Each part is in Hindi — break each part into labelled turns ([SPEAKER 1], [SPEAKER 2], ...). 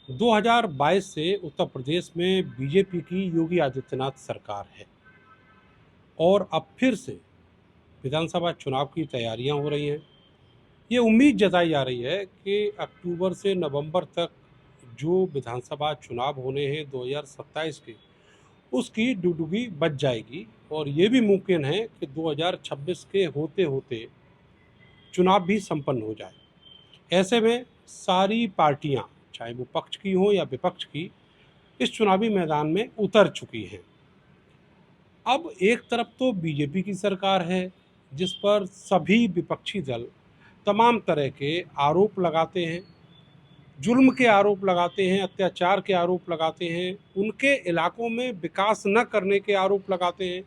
[SPEAKER 1] 2022 से उत्तर प्रदेश में बीजेपी की योगी आदित्यनाथ सरकार है और अब फिर से विधानसभा चुनाव की तैयारियां हो रही हैं। ये उम्मीद जताई जा रही है कि अक्टूबर से नवंबर तक जो विधानसभा चुनाव होने हैं 2027 के, उसकी डुगडुगी बच जाएगी और ये भी मुमकिन है कि 2026 के होते होते चुनाव भी संपन्न हो जाए। ऐसे में सारी पार्टियां, चाहे वो पक्ष की हो या विपक्ष की, इस चुनावी मैदान में उतर चुकी हैं। अब एक तरफ तो बीजेपी की सरकार है जिस पर सभी विपक्षी दल तमाम तरह के आरोप लगाते हैं, जुल्म के आरोप लगाते हैं, अत्याचार के आरोप लगाते हैं, उनके इलाकों में विकास न करने के आरोप लगाते हैं।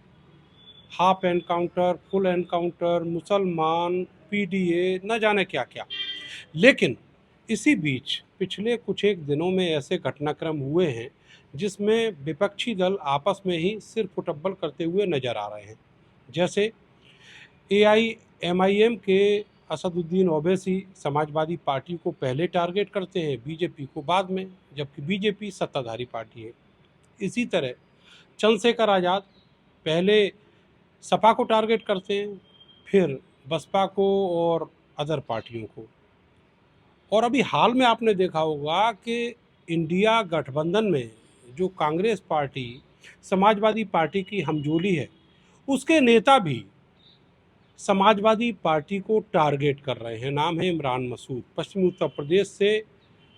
[SPEAKER 1] हाफ एनकाउंटर, फुल एनकाउंटर, मुसलमान, पीडीए, न जाने क्या क्या। लेकिन इसी बीच पिछले कुछ एक दिनों में ऐसे घटनाक्रम हुए हैं जिसमें विपक्षी दल आपस में ही सिर फुटब्बल करते हुए नजर आ रहे हैं। जैसे एआईएमआईएम के असदुद्दीन ओवैसी समाजवादी पार्टी को पहले टारगेट करते हैं, बीजेपी को बाद में, जबकि बीजेपी सत्ताधारी पार्टी है। इसी तरह चंद्रशेखर आज़ाद पहले सपा को टारगेट करते हैं, फिर बसपा को और अदर पार्टियों को। और अभी हाल में आपने देखा होगा कि इंडिया गठबंधन में जो कांग्रेस पार्टी समाजवादी पार्टी की हमजोली है, उसके नेता भी समाजवादी पार्टी को टारगेट कर रहे हैं। नाम है इमरान मसूद, पश्चिमी उत्तर प्रदेश से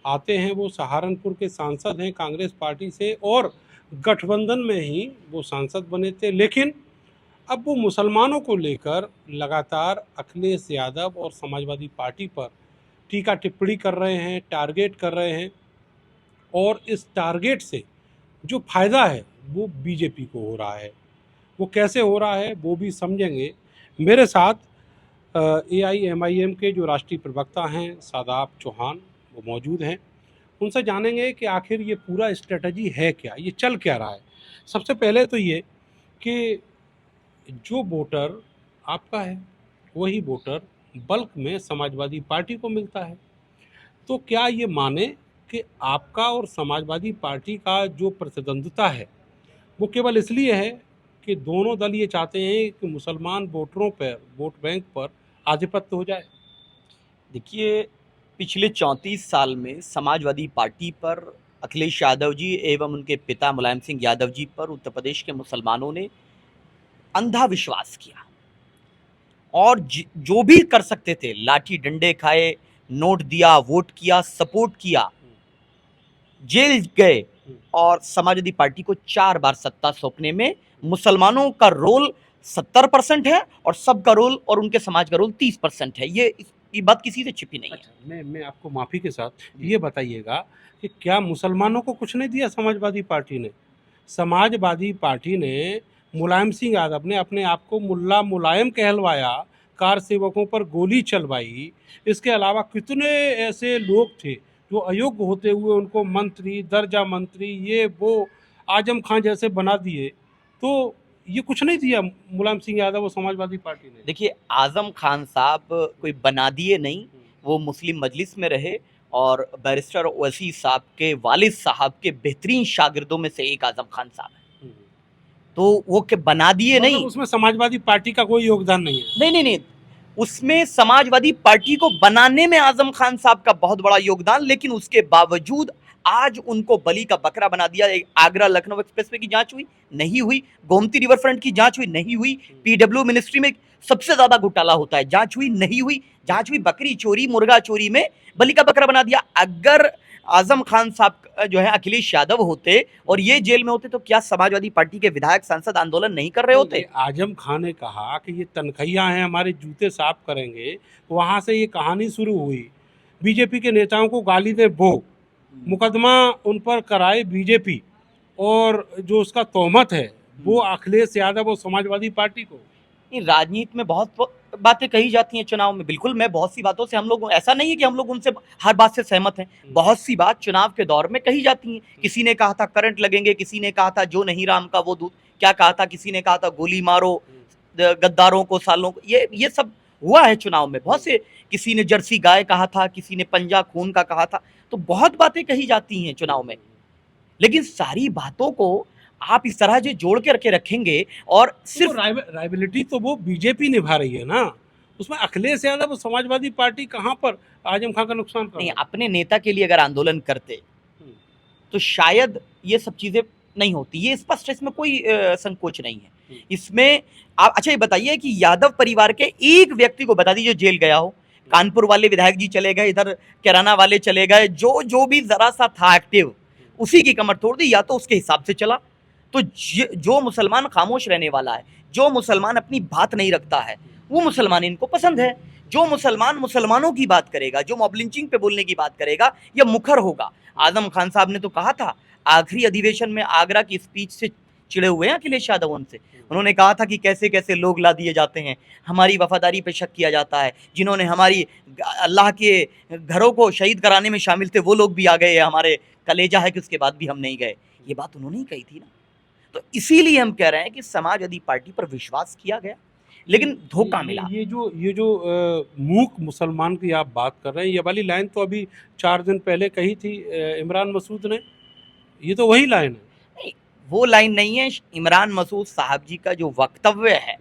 [SPEAKER 1] आते हैं। वो सहारनपुर के सांसद हैं कांग्रेस पार्टी से और गठबंधन में ही वो सांसद बने थे। लेकिन अब वो मुसलमानों को लेकर लगातार अखिलेश यादव और समाजवादी पार्टी पर टीका टिप्पणी कर रहे हैं, टारगेट कर रहे हैं। और इस टारगेट से जो फ़ायदा है वो बीजेपी को हो रहा है। वो कैसे हो रहा है वो भी समझेंगे। मेरे साथ एआईएमआईएम के जो राष्ट्रीय प्रवक्ता हैं शादाब चौहान, वो मौजूद हैं। उनसे जानेंगे कि आखिर ये पूरा स्ट्रेटजी है क्या, ये चल क्या रहा है। सबसे पहले तो ये कि जो वोटर आपका है वही वोटर बल्क में समाजवादी पार्टी को मिलता है। तो क्या ये माने कि आपका और समाजवादी पार्टी का जो प्रतिद्वंद्विता है वो केवल इसलिए है कि दोनों दल ये चाहते हैं कि मुसलमान वोटरों पर, वोट बैंक पर आधिपत्य हो जाए?
[SPEAKER 2] देखिए, पिछले 34 साल में समाजवादी पार्टी पर अखिलेश यादव जी एवं उनके पिता मुलायम सिंह यादव जी पर उत्तर प्रदेश के मुसलमानों ने अंधा विश्वास किया और जो भी कर सकते थे लाठी डंडे खाए, नोट दिया, वोट किया, सपोर्ट किया, जेल गए और समाजवादी पार्टी को 4 बार सत्ता सौंपने में मुसलमानों का रोल 70% है और सबका रोल और उनके समाज का रोल 30% है। ये बात किसी से छिपी नहीं है।
[SPEAKER 1] अच्छा, मैं आपको माफ़ी के साथ ये बताइएगा कि क्या मुसलमानों को कुछ नहीं दिया समाजवादी पार्टी ने? समाजवादी पार्टी ने, मुलायम सिंह यादव ने अपने आप को मुल्ला मुलायम कहलवाया, कार सेवकों पर गोली चलवाई। इसके अलावा कितने ऐसे लोग थे जो अयोग्य होते हुए उनको मंत्री, दर्जा मंत्री, ये वो आजम खान जैसे बना दिए। तो ये कुछ नहीं दिया मुलायम सिंह यादव और समाजवादी पार्टी ने?
[SPEAKER 2] देखिए, आजम खान साहब कोई बना दिए नहीं, वो मुस्लिम मजलिस में रहे और बैरिस्टर ओवैसी साहब के वालिद साहब के बेहतरीन शागिर्दों में से एक आजम खान साहब है। तो वो के बना दिए नहीं,
[SPEAKER 1] उसमें समाजवादी पार्टी का कोई योगदान नहीं है?
[SPEAKER 2] नहीं नहीं नहीं, उसमें समाजवादी पार्टी को बनाने में आजम खान साहब का बहुत बड़ा योगदान, लेकिन उसके बावजूद आज उनको बलि का बकरा बना दिया। आगरा लखनऊ एक्सप्रेसवे की जांच हुई, नहीं हुई। गोमती रिवर फ्रंट की जांच हुई, नहीं हुई। पीडब्ल्यू मिनिस्ट्री में सबसे ज्यादा घोटाला होता है, जांच हुई, नहीं हुई। जांच हुई, बकरी चोरी, मुर्गा चोरी में बलि का बकरा बना दिया। अगर आजम खान साहब जो है अखिलेश यादव होते और ये जेल में होते तो क्या समाजवादी पार्टी के विधायक सांसद आंदोलन नहीं कर रहे होते?
[SPEAKER 1] आजम खान ने कहा कि ये तनखैया हैं, हमारे जूते साफ करेंगे। वहां से ये कहानी शुरू हुई। बीजेपी के नेताओं को गाली दे वो, मुकदमा उन पर कराए बीजेपी, और जो उसका तोहमत है वो अखिलेश यादव और समाजवादी पार्टी को।
[SPEAKER 2] राजनीति में बहुत बातें कही जाती हैं चुनाव में, बिल्कुल। मैं बहुत सी बातों से, हम लोग ऐसा नहीं है कि हम लोग उनसे हर बात से सहमत हैं। बहुत सी बात चुनाव के दौर में कही जाती हैं। किसी ने कहा था करंट लगेंगे, किसी ने कहा था जो नहीं राम का वो दूध, क्या कहा था, किसी ने कहा था गोली मारो गद्दारों को, सालों को। ये सब हुआ है चुनाव में। बहुत से, किसी ने जर्सी गाय कहा था, किसी ने पंजा खून का कहा था। तो बहुत बातें कही जाती हैं चुनाव में, लेकिन सारी बातों को आप इस तरह से जोड़ के रखेंगे और
[SPEAKER 1] सिर्फ
[SPEAKER 2] सिर्फ
[SPEAKER 1] राइबिलिटी तो वो बीजेपी निभा रही है ना, उसमें अखिलेश यादव समाजवादी पार्टी कहाँ पर आजम खान का नुकसान कर
[SPEAKER 2] नहीं,
[SPEAKER 1] रहा है?
[SPEAKER 2] अपने नेता के लिए अगर आंदोलन करते तो शायद ये सब चीजें नहीं होती। ये स्पष्ट है, इसमें कोई संकोच नहीं है इसमें। आप अच्छा ये बताइए कि यादव परिवार के एक व्यक्ति को बता दीजिए जेल गया हो। कानपुर वाले विधायक जी चले गए, इधर कैराना वाले चले गए, जो जो भी जरा सा था एक्टिव उसी की कमर तोड़ दी, या तो उसके हिसाब से चला। तो जो मुसलमान खामोश रहने वाला है, जो मुसलमान अपनी बात नहीं रखता है, वो मुसलमान इनको पसंद है। जो मुसलमान मुसलमानों की बात करेगा, जो मॉब लिंचिंग पे बोलने की बात करेगा, या मुखर होगा। आजम खान साहब ने तो कहा था आखिरी अधिवेशन में, आगरा की स्पीच से चिड़े हुए हैं अखिलेश यादव उनसे। उन्होंने कहा था कि कैसे कैसे लोग ला दिए जाते हैं, हमारी वफादारी पे शक किया जाता है, जिन्होंने हमारी अल्लाह के घरों को शहीद कराने में शामिल थे वो लोग भी आ गए, हमारे कलेजा है कि उसके बाद भी हम नहीं गए। ये बात उन्होंने ही कही थी ना। तो इसीलिए हम कह रहे हैं कि समाजवादी पार्टी पर विश्वास किया गया, लेकिन धोखा मिला।
[SPEAKER 1] ये जो मूक मुसलमान की आप बात कर रहे हैं, ये वाली लाइन तो अभी 4 दिन पहले कही थी इमरान मसूद ने, ये तो वही लाइन है।
[SPEAKER 2] नहीं, वो लाइन नहीं है। इमरान मसूद साहब जी का जो वक्तव्य है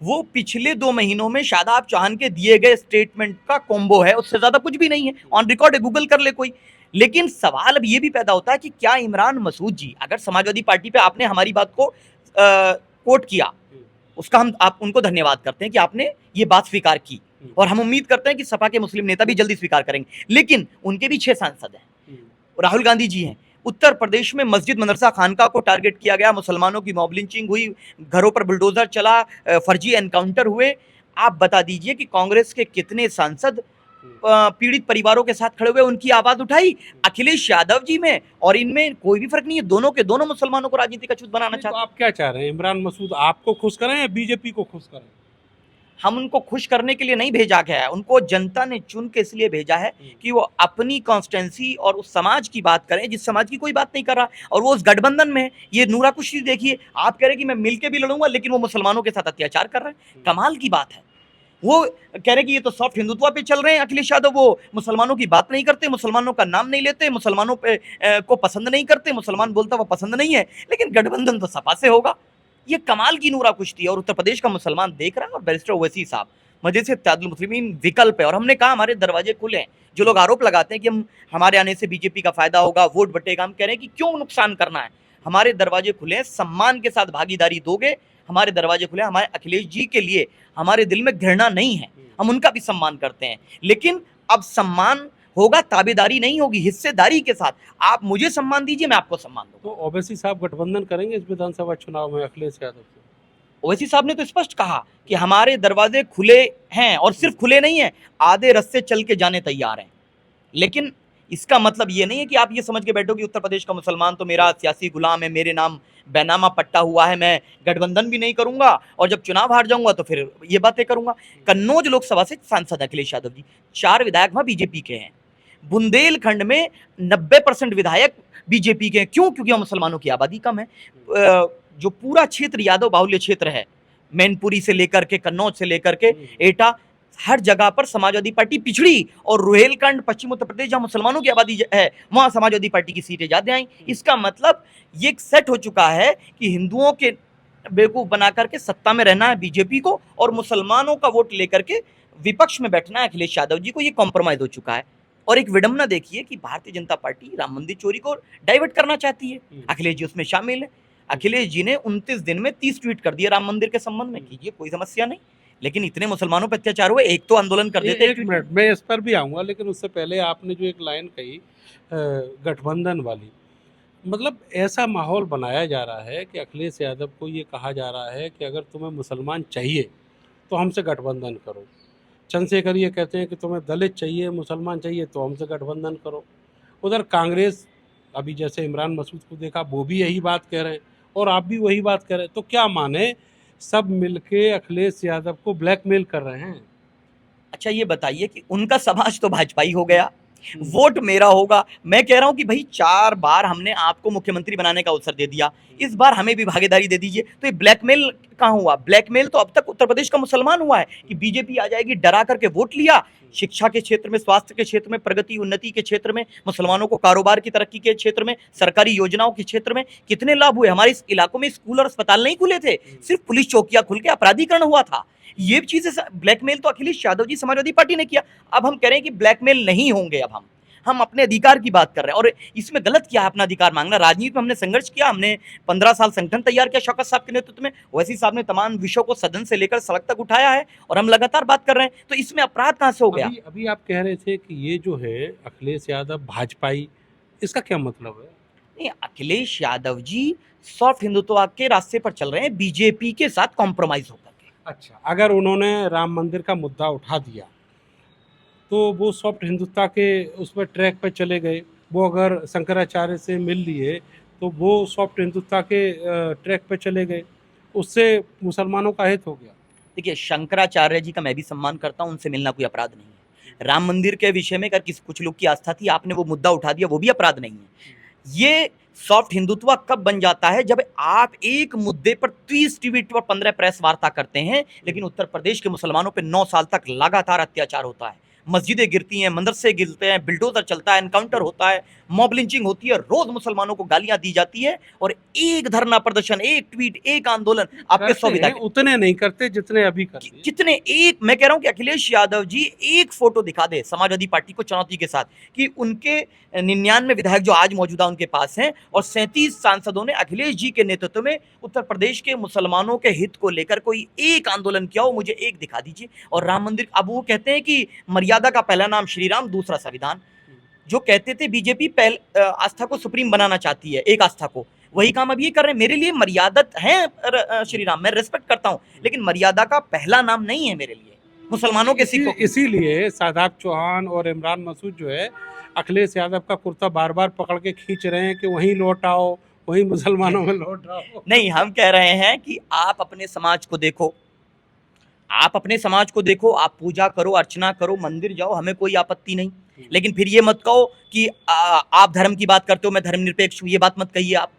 [SPEAKER 2] वो पिछले 2 महीनों में शादाब चौहान के दिए गए स्टेटमेंट का कॉम्बो है, उससे ज्यादा कुछ भी नहीं है। ऑन रिकॉर्ड है, गूगल कर ले कोई। लेकिन सवाल अब ये भी पैदा होता है कि क्या इमरान मसूद जी, अगर समाजवादी पार्टी पे आपने हमारी बात को कोट किया, उसका हम आप उनको धन्यवाद करते हैं कि आपने ये बात स्वीकार की, और हम उम्मीद करते हैं कि सपा के मुस्लिम नेता भी जल्दी स्वीकार करेंगे। लेकिन उनके भी 6 सांसद हैं, राहुल गांधी जी हैं। उत्तर प्रदेश में मस्जिद मदरसा खानका को टारगेट किया गया, मुसलमानों की मॉब लिंचिंग हुई, घरों पर बुलडोजर चला, फर्जी एनकाउंटर हुए। आप बता दीजिए कि कांग्रेस के कितने सांसद पीड़ित परिवारों के साथ खड़े हुए, उनकी आवाज उठाई। अखिलेश यादव जी में और इनमें कोई भी फर्क नहीं है, दोनों के दोनों मुसलमानों को राजनीति का छूत बनाना चाहते हैं।
[SPEAKER 1] तो आप क्या चाह रहे हैं, इमरान मसूद आपको खुश करें या बीजेपी को खुश करें?
[SPEAKER 2] हम उनको खुश करने के लिए नहीं भेजा गया है, उनको जनता ने चुन के इसलिए भेजा है कि वो अपनी कॉन्स्टिट्यूंसी और उस समाज की बात करें जिस समाज की कोई बात नहीं कर रहा, और वो उस गठबंधन में है। ये नूरा कुशी देखिए, आप कह रहे हैं कि मैं मिलके भी लड़ूंगा, लेकिन वो मुसलमानों के साथ अत्याचार कर रहे हैं। कमाल की बात है। वो कह रहे कि ये तो सॉफ्ट हिंदुत्व पे चल रहे हैं अखिलेश यादव, वो मुसलमानों की बात नहीं करते, मुसलमानों का नाम नहीं लेते, मुसलमानों पे को पसंद नहीं करते, मुसलमान बोलता वो पसंद नहीं है, लेकिन गठबंधन तो सपा से होगा। ये कमाल की नूरा कुश्ती है, और उत्तर प्रदेश का मुसलमान देख रहा है। और बैरिस्टर ओवैसी साहब मजलिस इत्तेहादुल मुस्लिमीन विकल्प है, और हमने कहा हमारे दरवाजे खुले हैं। जो लोग आरोप लगाते हैं कि हमारे आने से बीजेपी का फायदा होगा, वोट बटेगा, हम कह रहे हैं कि क्यों नुकसान करना है। हमारे दरवाजे खुले हैं, सम्मान के साथ भागीदारी दोगे, हमारे दरवाजे खुले हैं। हमारे अखिलेश जी के लिए हमारे दिल में घृणा नहीं है, हम उनका भी सम्मान करते हैं, लेकिन अब सम्मान होगा, ताबेदारी नहीं होगी, हिस्सेदारी के साथ। आप मुझे सम्मान दीजिए, मैं आपको सम्मान दूंगा।
[SPEAKER 1] तो ओवैसी साहब गठबंधन करेंगे इस विधानसभा चुनाव में अखिलेश यादव से?
[SPEAKER 2] ओवैसी साहब ने तो स्पष्ट कहा कि हमारे दरवाजे खुले हैं, और सिर्फ खुले नहीं हैं, आधे रस्ते चल के जाने तैयार हैं। लेकिन इसका मतलब ये नहीं है कि आप ये समझ के बैठो कि उत्तर प्रदेश का मुसलमान तो मेरा सियासी गुलाम है, मेरे नाम बैनामा पट्टा हुआ है, मैं गठबंधन भी नहीं करूंगा, और जब चुनाव हार जाऊंगा तो फिर ये बातें करूंगा। कन्नौज लोकसभा से सांसद अखिलेश यादव जी, 4 विधायक वहां बीजेपी के हैं। बुंदेलखंड में 90% विधायक बीजेपी के हैं। क्यों? क्योंकि वहां मुसलमानों की आबादी कम है। जो पूरा क्षेत्र यादव बाहुल्य क्षेत्र है, मैनपुरी से लेकर के कन्नौज से लेकर के एटा, हर जगह पर समाजवादी पार्टी पिछड़ी, और रुहेलखंड पश्चिम उत्तर प्रदेश जहां मुसलमानों की आबादी है, वहां समाजवादी पार्टी की सीटें ज्यादा आई। इसका मतलब ये सेट हो चुका है कि हिंदुओं के बेवकूफ बना करके सत्ता में रहना है बीजेपी को, और मुसलमानों का वोट लेकर के विपक्ष में बैठना है अखिलेश यादव जी को। ये कॉम्प्रोमाइज हो चुका है। और एक विडंबना देखिए कि भारतीय जनता पार्टी राम मंदिर चोरी को डाइवर्ट करना चाहती है, अखिलेश जी उसमें शामिल है। अखिलेश जी ने 29 दिन में 30 ट्वीट कर दिए राम मंदिर के संबंध में, कीजिए, कोई समस्या नहीं। लेकिन इतने मुसलमानों पर अत्याचार हुए, एक तो आंदोलन कर देते।
[SPEAKER 1] एक मिनट, मैं इस पर भी आऊँगा, लेकिन उससे पहले आपने जो एक लाइन कही गठबंधन वाली, मतलब ऐसा माहौल बनाया जा रहा है कि अखिलेश यादव को ये कहा जा रहा है कि अगर तुम्हें मुसलमान चाहिए तो हमसे गठबंधन करो। चंद्रशेखर ये कहते हैं कि तुम्हें दलित चाहिए, मुसलमान चाहिए तो हमसे गठबंधन करो। उधर कांग्रेस, अभी जैसे इमरान मसूद को देखा, वो भी यही बात कह रहे हैं, और आप भी वही बात कह रहे हैं। तो क्या माने, सब मिलके अखिलेश यादव को ब्लैकमेल कर रहे हैं?
[SPEAKER 2] अच्छा ये बताइए कि उनका समाज तो भाजपा ही हो गया, वोट मेरा होगा। मैं कह रहा हूं कि भाई 4 बार हमने आपको मुख्यमंत्री बनाने का अवसर दे दिया, इस बार हमें भी भागीदारी दे दीजिए। तो ये ब्लैकमेल कहां हुआ? ब्लैकमेल तो अब तक उत्तर प्रदेश का मुसलमान हुआ है कि बीजेपी आ जाएगी, डरा करके वोट लिया। शिक्षा के क्षेत्र में, स्वास्थ्य के क्षेत्र में, प्रगति उन्नति के क्षेत्र में, मुसलमानों को कारोबार की तरक्की के क्षेत्र में, सरकारी योजनाओं के क्षेत्र में कितने लाभ हुए। हमारे इस इलाकों में स्कूल और अस्पताल नहीं खुले थे, सिर्फ पुलिस चौकियां खुल के अपराधीकरण हुआ था। ये चीजें ब्लैकमेल तो अखिलेश यादव जी समाजवादी पार्टी ने किया। अब हम कह रहे हैं कि ब्लैकमेल नहीं होंगे। अब हम अपने अधिकार की बात कर रहे हैं और इसमें गलत क्या है अपना अधिकार मांगना। राजनीति में हमने संघर्ष किया, हमने 15 साल संगठन तैयार किया शौकत साहब के नेतृत्व में। वैसी साहब ने तमाम विषयों को सदन से लेकर सड़क तक उठाया है और हम लगातार बात कर रहे हैं। तो इसमें अपराध कहां से हो गया?
[SPEAKER 1] अभी आप कह रहे थे कि ये जो है अखिलेश यादव भाजपाई, इसका क्या मतलब है?
[SPEAKER 2] नहीं, अखिलेश यादव जी सॉफ्ट हिंदुत्व के रास्ते पर चल रहे हैं, बीजेपी के साथ कॉम्प्रोमाइज होकर के।
[SPEAKER 1] अच्छा, अगर उन्होंने राम मंदिर का मुद्दा उठा दिया तो वो सॉफ्ट हिंदुत्व के उस पर ट्रैक पर चले गए। वो अगर शंकराचार्य से मिल लिए तो वो सॉफ्ट हिंदुत्व के ट्रैक पर चले गए, उससे मुसलमानों का हित हो गया।
[SPEAKER 2] देखिए, शंकराचार्य जी का मैं भी सम्मान करता हूं, उनसे मिलना कोई अपराध नहीं है। राम मंदिर के विषय में अगर कुछ लोग की आस्था थी, आपने वो मुद्दा उठा दिया, वो भी अपराध नहीं है। ये सॉफ्ट हिंदुत्व कब बन जाता है? जब आप एक मुद्दे पर 30 ट्वीट और 15 प्रेस वार्ता करते हैं, लेकिन उत्तर प्रदेश के मुसलमानों पर 9 साल तक लगातार अत्याचार होता है। मस्जिदें गिरती हैं, मदरसे गिरते हैं, बिल्डोजर चलता है, एनकाउंटर होता है, मॉब लिंचिंग होती है, रोज मुसलमानों को गालियां दी जाती है और एक धरना प्रदर्शन, एक ट्वीट, एक आंदोलन आपके 100 विधायक
[SPEAKER 1] उतने नहीं करते जितने अभी करते।
[SPEAKER 2] कितने एक मैं कह रहा हूं कि अखिलेश यादव जी एक फोटो दिखा दे समाजवादी पार्टी को चुनौती के साथ कि उनके 99 विधायक जो आज मौजूदा उनके पास हैं और 37 सांसदों ने अखिलेश जी के नेतृत्व में उत्तर प्रदेश के मुसलमानों के हित को लेकर कोई एक आंदोलन किया हो, मुझे एक दिखा दीजिए। और राम मंदिर, अब वो कहते हैं कि मर्यादा का पहला नाम श्री राम, दूसरा संविधान। जो कहते थे बीजेपी आस्था को सुप्रीम बनाना चाहती है, एक आस्था को, वही काम अब ये कर रहे हैं। मेरे लिए मर्यादत है श्री राम, मैं रिस्पेक्ट करता हूं, लेकिन मर्यादा का पहला नाम नहीं है मेरे लिए मुसलमानों के सिखों।
[SPEAKER 1] इसीलिए शादाब चौहान और इमरान मसूद जो है अखिलेश यादव का कुर्ता बार बार पकड़ के खींच रहे हैं कि वहीं लौट आओ, वहीं मुसलमानों में लौट आओ।
[SPEAKER 2] नहीं, हम कह रहे हैं कि आप अपने समाज को देखो, आप अपने समाज को देखो, आप पूजा करो, अर्चना करो, मंदिर जाओ, हमें कोई आपत्ति नहीं। लेकिन फिर ये मत कहो कि आप धर्म की बात करते हो, मैं धर्मनिरपेक्ष हूं, ये बात मत कहिए आप।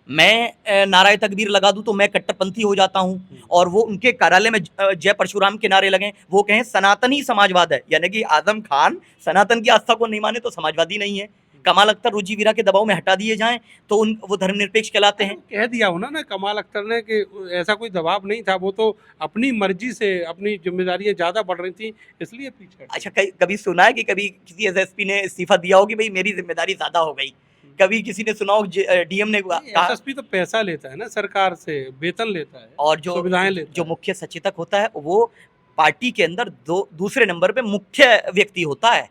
[SPEAKER 2] मैं नाराए तकबीर लगा दूं तो मैं कट्टरपंथी हो जाता हूं और वो उनके कार्यालय में जय परशुराम के नारे लगे, वो कहें सनातनी समाजवाद है, यानी कि आजम खान सनातन की आस्था को नहीं माने तो समाजवादी नहीं है। कमाल अख्तर रुचि वीरा के दबाव में हटा दिए जाएं तो वो धर्मनिरपेक्ष कहलाते हैं।
[SPEAKER 1] कह दिया हो ना कमाल अख्तर ने कि ऐसा कोई दबाव नहीं था, वो तो अपनी मर्जी से अपनी जिम्मेदारियां ज्यादा बढ़ रही थी इसलिए पीछे।
[SPEAKER 2] अच्छा, कभी सुना है कि कभी किसी एसएसपी ने इस्तीफा दिया हो कि भाई मेरी जिम्मेदारी ज्यादा हो गई? कभी किसी ने सुना हो डीएम ने कहा?
[SPEAKER 1] एसएसपी तो पैसा लेता है ना, सरकार से वेतन लेता है
[SPEAKER 2] और जो मुख्य सचेतक होता है वो पार्टी के अंदर दूसरे नंबर पे मुख्य व्यक्ति होता है।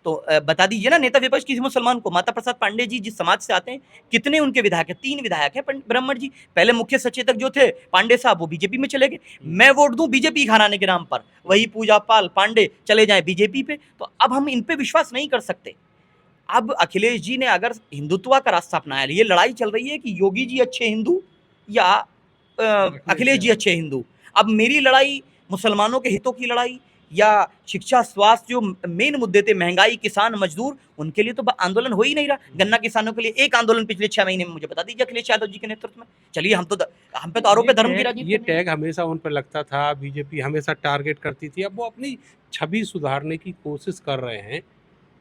[SPEAKER 2] तो बता दीजिए ना, नेता विपक्ष किसी मुसलमान को, माता प्रसाद पांडे जी जिस समाज से आते हैं, कितने उनके विधायक हैं? 3 विधायक हैं। ब्राह्मण जी पहले मुख्य सचेतक जो थे पांडे साहब, वो बीजेपी में चले गए। मैं वोट दूं बीजेपी घराने के नाम पर, वही पूजा पाल पांडे चले जाए बीजेपी पे। तो अब हम इन पे विश्वास नहीं कर सकते। अब अखिलेश जी ने अगर हिंदुत्व का रास्ता अपनाया, ये लड़ाई चल रही है कि योगी जी अच्छे हिंदू या अखिलेश जी अच्छे हिंदू। अब मेरी लड़ाई मुसलमानों के हितों की लड़ाई या शिक्षा स्वास्थ्य जो मेन मुद्दे थे, महंगाई, किसान मजदूर, उनके लिए तो आंदोलन हो ही नहीं रहा। गन्ना किसानों के लिए एक आंदोलन पिछले 6 महीने में मुझे बता दीजिए अखिलेश यादव जी के नेतृत्व में। चलिए, हम पे तो आरोप है धर्म की राजनीति।
[SPEAKER 1] ये टैग हमेशा उन पर लगता था, बीजेपी हमेशा टारगेट करती थी। अब वो अपनी छवि सुधारने की कोशिश कर रहे हैं,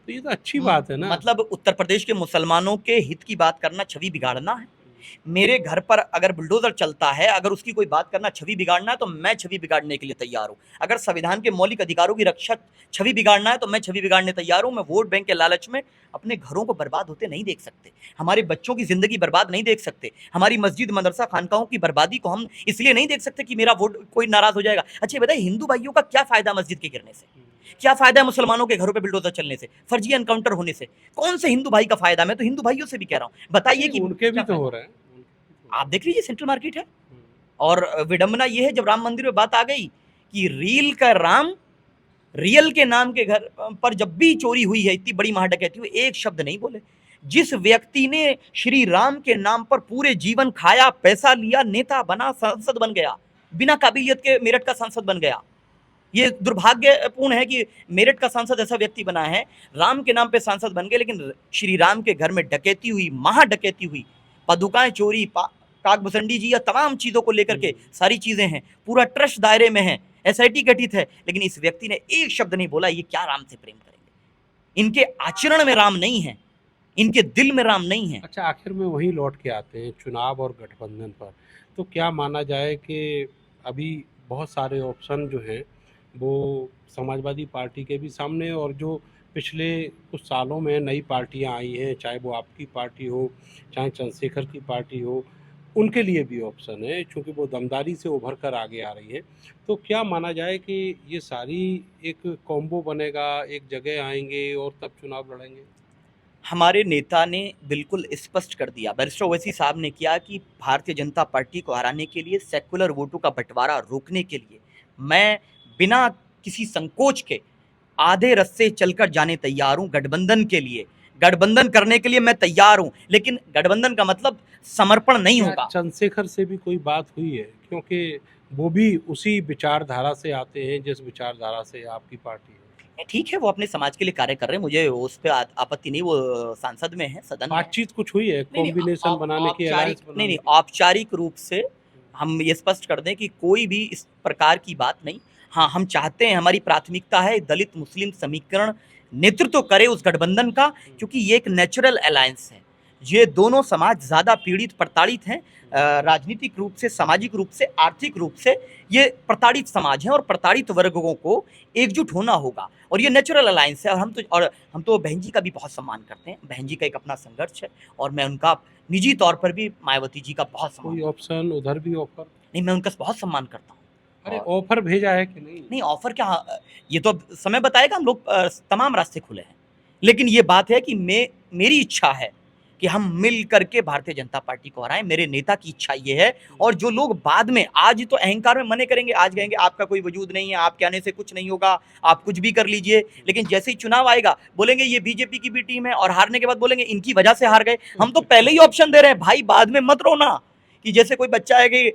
[SPEAKER 1] तो ये तो अच्छी बात है ना।
[SPEAKER 2] मतलब उत्तर प्रदेश के मुसलमानों के हित की बात करना छवि बिगाड़ना है। मेरे घर पर अगर बुलडोजर चलता है, अगर उसकी कोई बात करना छवि बिगाड़ना है, तो मैं छवि बिगाड़ने के लिए तैयार हूं। अगर संविधान के मौलिक अधिकारों की रक्षा छवि बिगाड़ना है तो मैं छवि बिगाड़ने तैयार हूं। मैं वोट बैंक के लालच में अपने घरों को बर्बाद होते नहीं देख सकते, हमारे बच्चों की जिंदगी बर्बाद नहीं देख सकते, हमारी मस्जिद मदरसा खानकाहों की बर्बादी को हम इसलिए नहीं देख सकते कि मेरा वोट कोई नाराज हो जाएगा। अच्छा बताइए, हिंदू भाइयों का क्या फायदा मस्जिद के गिरने से? क्या फायदा है मुसलमानों के घरों पे बिल्डोजर चलने से, फर्जी एनकाउंटर होने से? कौन से हिंदू भाई का फायदा? मैं तो हिंदू भाइयों से भी कह रहा हूं, बताइए कि
[SPEAKER 1] उनके भी तो हो रहा है।
[SPEAKER 2] आप देख लीजिए, सेंट्रल मार्केट है। और विडंबना ये है, जब राम मंदिर में बात आ गई कि रील का राम, रियल के नाम के घर पर जब भी चोरी हुई है, इतनी बड़ी महाडकैती हुई, एक शब्द नहीं बोले। जिस व्यक्ति ने श्री राम के नाम पर पूरे जीवन खाया, पैसा लिया, नेता बना, सांसद बन गया, बिना काबिलियत के मेरठ का सांसद बन गया, ये दुर्भाग्यपूर्ण है कि मेरठ का सांसद ऐसा व्यक्ति बना है, राम के नाम पे सांसद बन गए, लेकिन श्री राम के घर में डकैती हुई, महा डकैती हुई, पादुकाएं चोरी, काकभूषणी जी या तमाम चीजों को लेकर के सारी चीजें हैं, पूरा ट्रस्ट दायरे में है, एसआईटी गठित है, लेकिन इस व्यक्ति ने एक शब्द नहीं बोला ये क्या राम से प्रेम करेंगे। इनके आचरण में राम नहीं है, इनके दिल में राम नहीं है।
[SPEAKER 1] अच्छा, आखिर में वही लौट के आते हैं चुनाव और गठबंधन पर। तो क्या माना जाए कि अभी बहुत सारे ऑप्शन जो हैं वो समाजवादी पार्टी के भी सामने हैं, और जो पिछले कुछ सालों में नई पार्टियां आई हैं, चाहे वो आपकी पार्टी हो, चाहे चंद्रशेखर की पार्टी हो, उनके लिए भी ऑप्शन है, क्योंकि वो दमदारी से उभर कर आगे आ रही है। तो क्या माना जाए कि ये सारी एक कॉम्बो बनेगा, एक जगह आएंगे और तब चुनाव लड़ेंगे?
[SPEAKER 2] हमारे नेता ने बिल्कुल स्पष्ट कर दिया, बैरिस्टर ओवैसी साहब ने किया कि भारतीय जनता पार्टी को हराने के लिए, सेकुलर वोटों का बंटवारा रोकने के लिए मैं बिना किसी संकोच के आधे रस्ते चलकर जाने तैयार हूं। गठबंधन के लिए, गठबंधन करने के लिए मैं तैयार हूं, लेकिन गठबंधन का मतलब समर्पण नहीं
[SPEAKER 1] क्या
[SPEAKER 2] होगा।
[SPEAKER 1] चंद्रशेखर से भी कोई बात हुई है? क्योंकि वो भी उसी विचारधारा से आते हैं जिस विचारधारा से आपकी पार्टी है।
[SPEAKER 2] ठीक है, वो अपने समाज के लिए कार्य कर रहे हैं, मुझे उस पर आपत्ति नहीं, वो सांसद में है, सदन में है।
[SPEAKER 1] बातचीत कुछ हुई है
[SPEAKER 2] नहीं,
[SPEAKER 1] कॉम्बिनेशन बनाने की, अलायंस
[SPEAKER 2] नहीं
[SPEAKER 1] बनाने
[SPEAKER 2] नहीं,
[SPEAKER 1] की?
[SPEAKER 2] औपचारिक रूप से हम ये स्पष्ट कर दें कि कोई भी इस प्रकार की बात नहीं। हाँ, हम चाहते हैं, हमारी प्राथमिकता है दलित मुस्लिम समीकरण नेतृत्व करे उस गठबंधन का, क्योंकि ये एक नेचुरल अलायंस है। ये दोनों समाज ज़्यादा पीड़ित प्रताड़ित हैं, राजनीतिक रूप से, सामाजिक रूप से, आर्थिक रूप से ये प्रताड़ित समाज है, और प्रताड़ित वर्गों को एकजुट होना होगा, और ये नेचुरल अलायंस है। और हम तो बहन जी का भी बहुत सम्मान करते हैं, बहन जी का एक अपना संघर्ष है, और मैं उनका निजी तौर पर भी, मायावती जी का बहुत सम्मान।
[SPEAKER 1] कोई ऑप्शन उधर भी ऑफर?
[SPEAKER 2] नहीं, मैं उनका बहुत सम्मान करता हूँ।
[SPEAKER 1] अरे
[SPEAKER 2] और
[SPEAKER 1] ऑफर भेजा है कि नहीं?
[SPEAKER 2] नहीं, ऑफर क्या, ये तो अब समय बताएगा। हम लोग तमाम रास्ते खुले हैं, लेकिन ये बात है कि मेरी इच्छा है कि हम मिल करके भारतीय जनता पार्टी को हराएं। मेरे नेता की इच्छा ये है। और जो लोग बाद में, आज तो अहंकार में मने करेंगे, आज कहेंगे आपका कोई वजूद नहीं है, आपके आने से कुछ नहीं होगा, आप कुछ भी कर लीजिए, लेकिन जैसे ही चुनाव आएगा बोलेंगे ये बीजेपी की भी टीम है, और हारने के बाद बोलेंगे इनकी वजह से हार गए। हम तो पहले ही ऑप्शन दे रहे हैं भाई, बाद में मत रोना कि जैसे कोई बच्चा है कि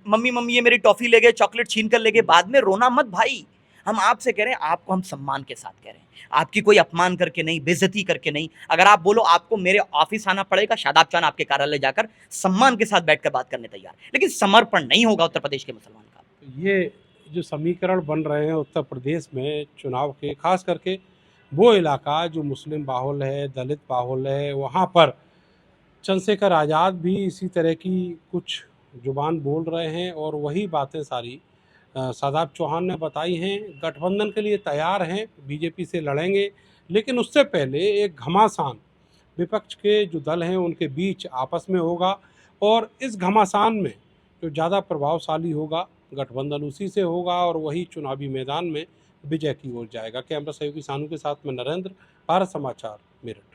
[SPEAKER 2] मम्मी मम्मी ये मेरी टॉफी ले गए, चॉकलेट छीन कर ले गए, बाद में रोना मत भाई। हम आपसे कह रहे हैं, आपको हम सम्मान के साथ कह रहे हैं, आपकी कोई अपमान करके नहीं, बेइज्जती करके नहीं। अगर आप बोलो आपको मेरे ऑफिस आना पड़ेगा, शादाब चांद आपके कार्यालय जाकर सम्मान के साथ बैठकर बात करने तैयार, लेकिन समर्पण नहीं होगा उत्तर प्रदेश के मुसलमान का।
[SPEAKER 1] ये जो समीकरण बन रहे हैं उत्तर प्रदेश में चुनाव के, खास करके वो इलाका जो मुस्लिम बाहुल है, दलित बाहुल है, वहाँ पर चंद्रशेखर आज़ाद भी इसी तरह की कुछ जुबान बोल रहे हैं, और वही बातें सारी शादाब चौहान ने बताई हैं। गठबंधन के लिए तैयार हैं, बीजेपी से लड़ेंगे, लेकिन उससे पहले एक घमासान विपक्ष के जो दल हैं उनके बीच आपस में होगा, और इस घमासान में जो ज़्यादा प्रभावशाली होगा गठबंधन उसी से होगा, और वही चुनावी मैदान में विजय की ओर जाएगा। कैमरा सहयोगी सानू के साथ में नरेंद्र, भारत समाचार, मेरठ।